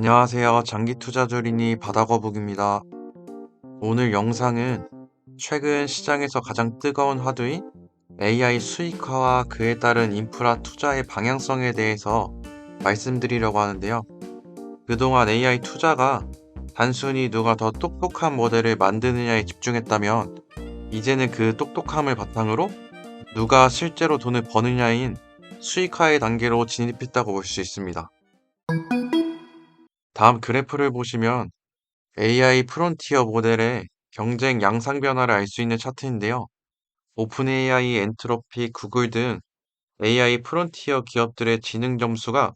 안녕하세요. 장기 투자조리니 바다거북입니다. 오늘 영상은 최근 시장에서 가장 뜨거운 화두인 AI 수익화와 그에 따른 인프라 투자의 방향성에 대해서 말씀드리려고 하는데요. 그동안 AI 투자가 단순히 누가 더 똑똑한 모델을 만드느냐에 집중했다면, 이제는 그 똑똑함을 바탕으로 누가 실제로 돈을 버느냐인 수익화의 단계로 진입했다고 볼 수 있습니다. 다음 그래프를 보시면 AI 프론티어 모델의 경쟁 양상 변화를 알 수 있는 차트인데요. 오픈 AI, 엔트로피, 구글 등 AI 프론티어 기업들의 지능 점수가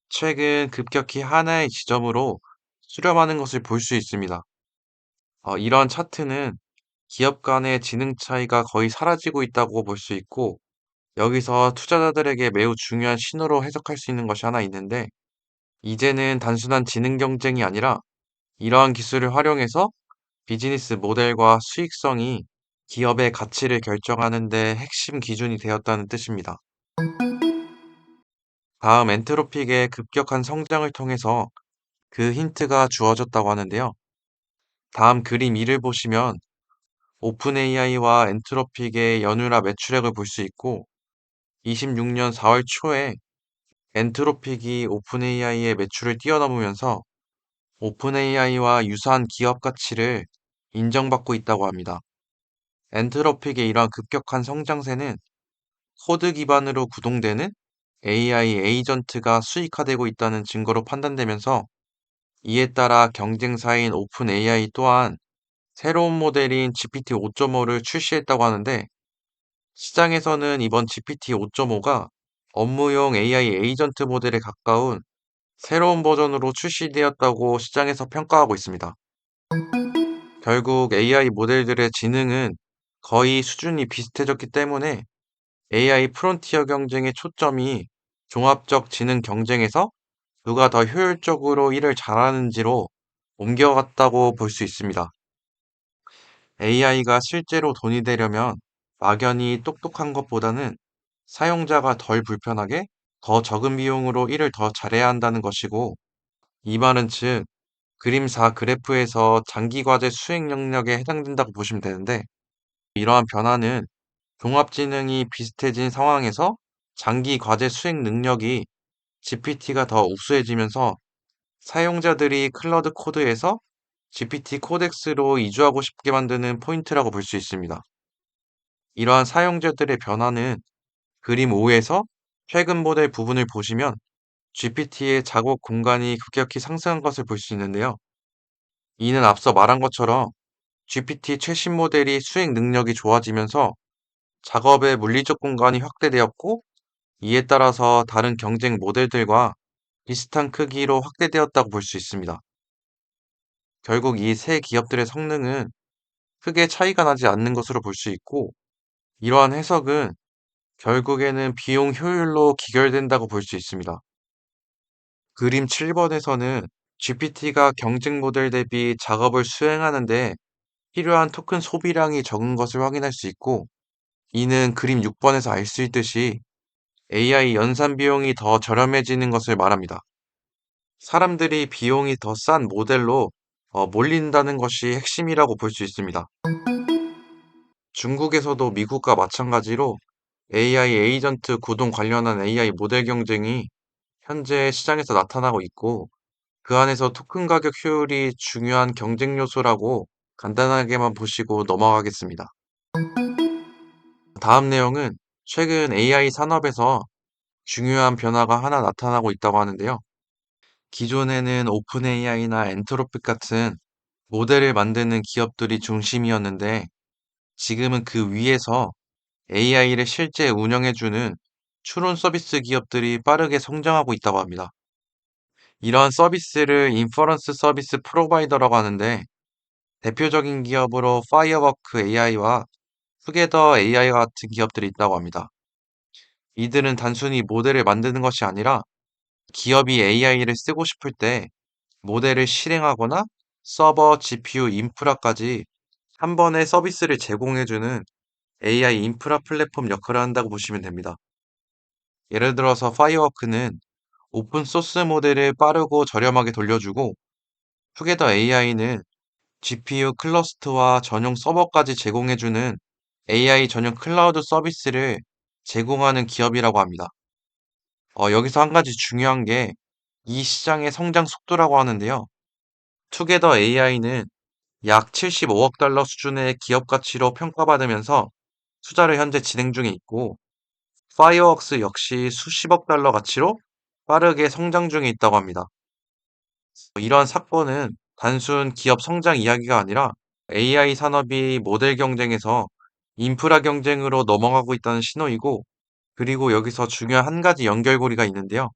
최근 급격히 하나의 지점으로 수렴하는 것을 볼 수 있습니다. 이러한 차트는 기업 간의 지능 차이가 거의 사라지고 있다고 볼 수 있고, 여기서 투자자들에게 매우 중요한 신호로 해석할 수 있는 것이 하나 있는데, 이제는 단순한 지능 경쟁이 아니라 이러한 기술을 활용해서 비즈니스 모델과 수익성이 기업의 가치를 결정하는 데 핵심 기준이 되었다는 뜻입니다. 다음 엔트로픽의 급격한 성장을 통해서 그 힌트가 주어졌다고 하는데요. 다음 그림 2를 보시면 오픈 AI와 엔트로픽의 연율화 매출액을 볼 수 있고, 26년 4월 초에 엔트로픽이 오픈 AI의 매출을 뛰어넘으면서 오픈 AI와 유사한 기업 가치를 인정받고 있다고 합니다. 엔트로픽의 이러한 급격한 성장세는 코드 기반으로 구동되는 AI 에이전트가 수익화되고 있다는 증거로 판단되면서, 이에 따라 경쟁사인 오픈 AI 또한 새로운 모델인 GPT 5.5를 출시했다고 하는데, 시장에서는 이번 GPT 5.5가 업무용 AI 에이전트 모델에 가까운 새로운 버전으로 출시되었다고 시장에서 평가하고 있습니다. 결국 AI 모델들의 지능은 거의 수준이 비슷해졌기 때문에 AI 프론티어 경쟁의 초점이 종합적 지능 경쟁에서 누가 더 효율적으로 일을 잘하는지로 옮겨갔다고 볼 수 있습니다. AI가 실제로 돈이 되려면 막연히 똑똑한 것보다는 사용자가 덜 불편하게 더 적은 비용으로 일을 더 잘해야 한다는 것이고, 이 말은 즉 그림 4 그래프에서 장기 과제 수행 영역에 해당된다고 보시면 되는데, 이러한 변화는 종합지능이 비슷해진 상황에서 장기 과제 수행 능력이 GPT가 더 우수해지면서 사용자들이 클러드 코드에서 GPT 코덱스로 이주하고 싶게 만드는 포인트라고 볼 수 있습니다. 이러한 사용자들의 변화는 그림 5에서 최근 모델 부분을 보시면 GPT의 작업 공간이 급격히 상승한 것을 볼 수 있는데요. 이는 앞서 말한 것처럼 GPT 최신 모델이 수행 능력이 좋아지면서 작업의 물리적 공간이 확대되었고, 이에 따라서 다른 경쟁 모델들과 비슷한 크기로 확대되었다고 볼 수 있습니다. 결국 이 세 기업들의 성능은 크게 차이가 나지 않는 것으로 볼 수 있고, 이러한 해석은 결국에는 비용 효율로 기결된다고 볼 수 있습니다. 그림 7번에서는 GPT가 경쟁 모델 대비 작업을 수행하는데 필요한 토큰 소비량이 적은 것을 확인할 수 있고, 이는 그림 6번에서 알 수 있듯이 AI 연산 비용이 더 저렴해지는 것을 말합니다. 사람들이 비용이 더 싼 모델로 몰린다는 것이 핵심이라고 볼 수 있습니다. 중국에서도 미국과 마찬가지로 AI 에이전트 구동 관련한 AI 모델 경쟁이 현재 시장에서 나타나고 있고, 그 안에서 토큰 가격 효율이 중요한 경쟁 요소라고 간단하게만 보시고 넘어가겠습니다. 다음 내용은 최근 AI 산업에서 중요한 변화가 하나 나타나고 있다고 하는데요. 기존에는 오픈 AI나 엔트로픽 같은 모델을 만드는 기업들이 중심이었는데, 지금은 그 위에서 AI를 실제 운영해주는 추론 서비스 기업들이 빠르게 성장하고 있다고 합니다. 이러한 서비스를 인퍼런스 서비스 프로바이더라고 하는데, 대표적인 기업으로 파이어워크 AI와 투게더 AI 같은 기업들이 있다고 합니다. 이들은 단순히 모델을 만드는 것이 아니라 기업이 AI를 쓰고 싶을 때 모델을 실행하거나 서버, GPU, 인프라까지 한 번에 서비스를 제공해주는 AI 인프라 플랫폼 역할을 한다고 보시면 됩니다. 예를 들어서 파이어워크는 오픈 소스 모델을 빠르고 저렴하게 돌려주고, 투게더 AI는 GPU 클러스터와 전용 서버까지 제공해주는 AI 전용 클라우드 서비스를 제공하는 기업이라고 합니다. 여기서 한 가지 중요한 게 이 시장의 성장 속도라고 하는데요. 투게더 AI는 약 75억 달러 수준의 기업 가치로 평가받으면서 투자를 현재 진행 중에 있고, 파이어웍스 역시 수십억 달러 가치로 빠르게 성장 중에 있다고 합니다. 이러한 사건은 단순 기업 성장 이야기가 아니라 AI 산업이 모델 경쟁에서 인프라 경쟁으로 넘어가고 있다는 신호이고, 그리고 여기서 중요한 한 가지 연결고리가 있는데요.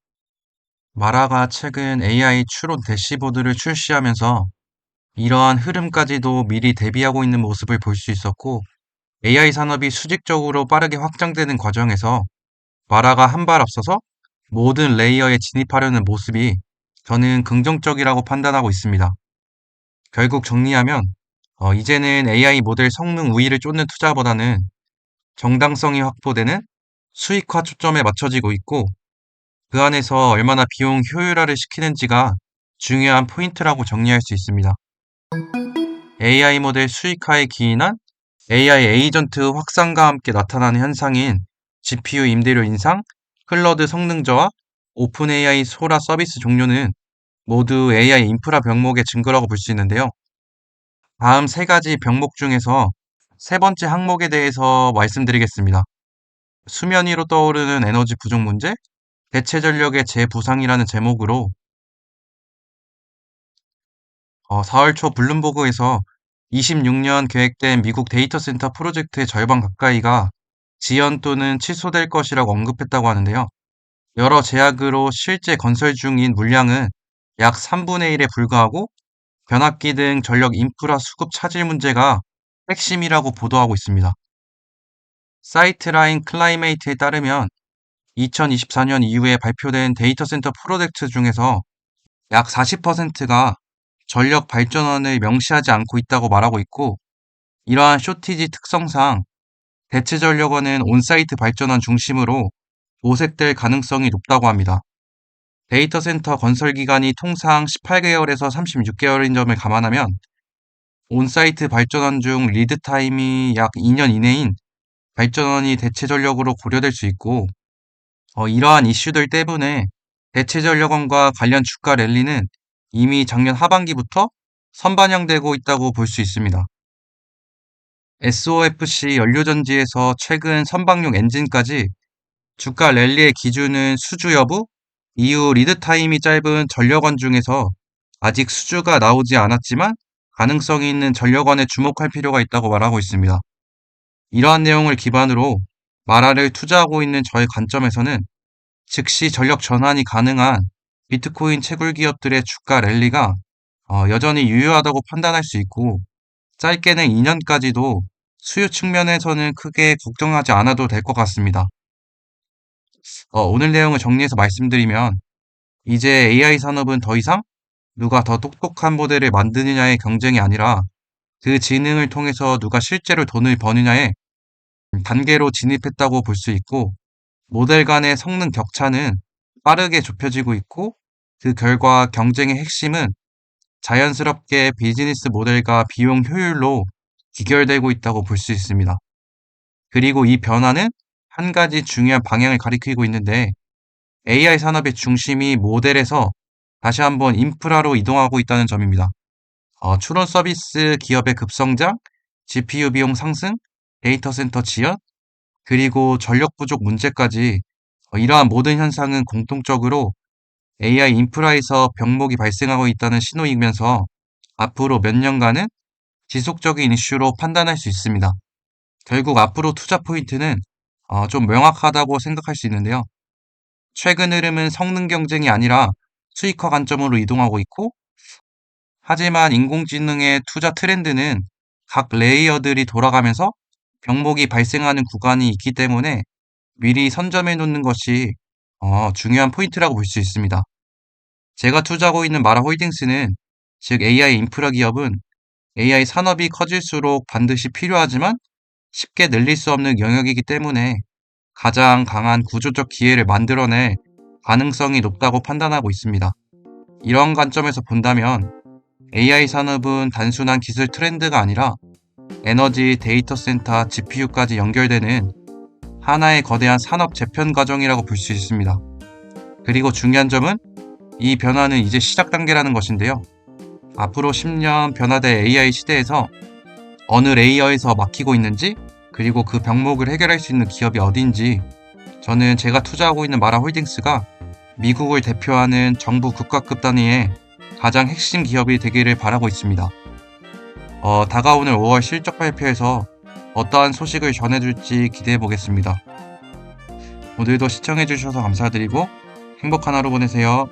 마라가 최근 AI 추론 대시보드를 출시하면서 이러한 흐름까지도 미리 대비하고 있는 모습을 볼 수 있었고, AI 산업이 수직적으로 빠르게 확장되는 과정에서 마라가 한 발 앞서서 모든 레이어에 진입하려는 모습이 저는 긍정적이라고 판단하고 있습니다. 결국 정리하면, 이제는 AI 모델 성능 우위를 쫓는 투자보다는 정당성이 확보되는 수익화 초점에 맞춰지고 있고, 그 안에서 얼마나 비용 효율화를 시키는지가 중요한 포인트라고 정리할 수 있습니다. AI 모델 수익화에 기인한 AI 에이전트 확산과 함께 나타나는 현상인 GPU 임대료 인상, 클러드 성능 저하, 오픈 AI 소라 서비스 종료는 모두 AI 인프라 병목의 증거라고 볼 수 있는데요. 다음 세 가지 병목 중에서 세 번째 항목에 대해서 말씀드리겠습니다. 수면 위로 떠오르는 에너지 부족 문제, 대체 전력의 재부상이라는 제목으로 4월 초 블룸버그에서 26년 계획된 미국 데이터 센터 프로젝트의 절반 가까이가 지연 또는 취소될 것이라고 언급했다고 하는데요. 여러 제약으로 실제 건설 중인 물량은 약 3분의 1에 불과하고 변압기 등 전력 인프라 수급 차질 문제가 핵심이라고 보도하고 있습니다. 사이트라인 클라이메이트에 따르면 2024년 이후에 발표된 데이터 센터 프로젝트 중에서 약 40%가 전력 발전원을 명시하지 않고 있다고 말하고 있고, 이러한 쇼티지 특성상 대체 전력원은 온사이트 발전원 중심으로 모색될 가능성이 높다고 합니다. 데이터 센터 건설 기간이 통상 18개월에서 36개월인 점을 감안하면 온사이트 발전원 중 리드 타임이 약 2년 이내인 발전원이 대체 전력으로 고려될 수 있고, 이러한 이슈들 때문에 대체 전력원과 관련 주가 랠리는 이미 작년 하반기부터 선반영되고 있다고 볼 수 있습니다. SOFC 연료전지에서 최근 선박용 엔진까지 주가 랠리의 기준은 수주 여부, 이후 리드 타임이 짧은 전력원 중에서 아직 수주가 나오지 않았지만 가능성이 있는 전력원에 주목할 필요가 있다고 말하고 있습니다. 이러한 내용을 기반으로 마라를 투자하고 있는 저의 관점에서는 즉시 전력 전환이 가능한 비트코인 채굴 기업들의 주가 랠리가 여전히 유효하다고 판단할 수 있고, 짧게는 2년까지도 수요 측면에서는 크게 걱정하지 않아도 될 것 같습니다. 오늘 내용을 정리해서 말씀드리면, 이제 AI 산업은 더 이상 누가 더 똑똑한 모델을 만드느냐의 경쟁이 아니라 그 지능을 통해서 누가 실제로 돈을 버느냐의 단계로 진입했다고 볼 수 있고, 모델 간의 성능 격차는 빠르게 좁혀지고 있고, 그 결과 경쟁의 핵심은 자연스럽게 비즈니스 모델과 비용 효율로 귀결되고 있다고 볼 수 있습니다. 그리고 이 변화는 한 가지 중요한 방향을 가리키고 있는데, AI 산업의 중심이 모델에서 다시 한번 인프라로 이동하고 있다는 점입니다. 추론 서비스 기업의 급성장, GPU 비용 상승, 데이터 센터 지연, 그리고 전력 부족 문제까지 이러한 모든 현상은 공통적으로 AI 인프라에서 병목이 발생하고 있다는 신호이면서 앞으로 몇 년간은 지속적인 이슈로 판단할 수 있습니다. 결국 앞으로 투자 포인트는 좀 명확하다고 생각할 수 있는데요. 최근 흐름은 성능 경쟁이 아니라 수익화 관점으로 이동하고 있고, 하지만 인공지능의 투자 트렌드는 각 레이어들이 돌아가면서 병목이 발생하는 구간이 있기 때문에 미리 선점해 놓는 것이 중요한 포인트라고 볼 수 있습니다. 제가 투자하고 있는 마라 홀딩스는, 즉 AI 인프라 기업은 AI 산업이 커질수록 반드시 필요하지만 쉽게 늘릴 수 없는 영역이기 때문에 가장 강한 구조적 기회를 만들어낼 가능성이 높다고 판단하고 있습니다. 이런 관점에서 본다면 AI 산업은 단순한 기술 트렌드가 아니라 에너지, 데이터 센터, GPU까지 연결되는 하나의 거대한 산업 재편 과정이라고 볼 수 있습니다. 그리고 중요한 점은 이 변화는 이제 시작 단계라는 것인데요. 앞으로 10년 변화될 AI 시대에서 어느 레이어에서 막히고 있는지, 그리고 그 병목을 해결할 수 있는 기업이 어딘지, 저는 제가 투자하고 있는 마라홀딩스가 미국을 대표하는 정부 국가급 단위의 가장 핵심 기업이 되기를 바라고 있습니다. 다가오는 5월 실적 발표에서 어떠한 소식을 전해줄지 기대해 보겠습니다. 오늘도 시청해 주셔서 감사드리고 행복한 하루 보내세요.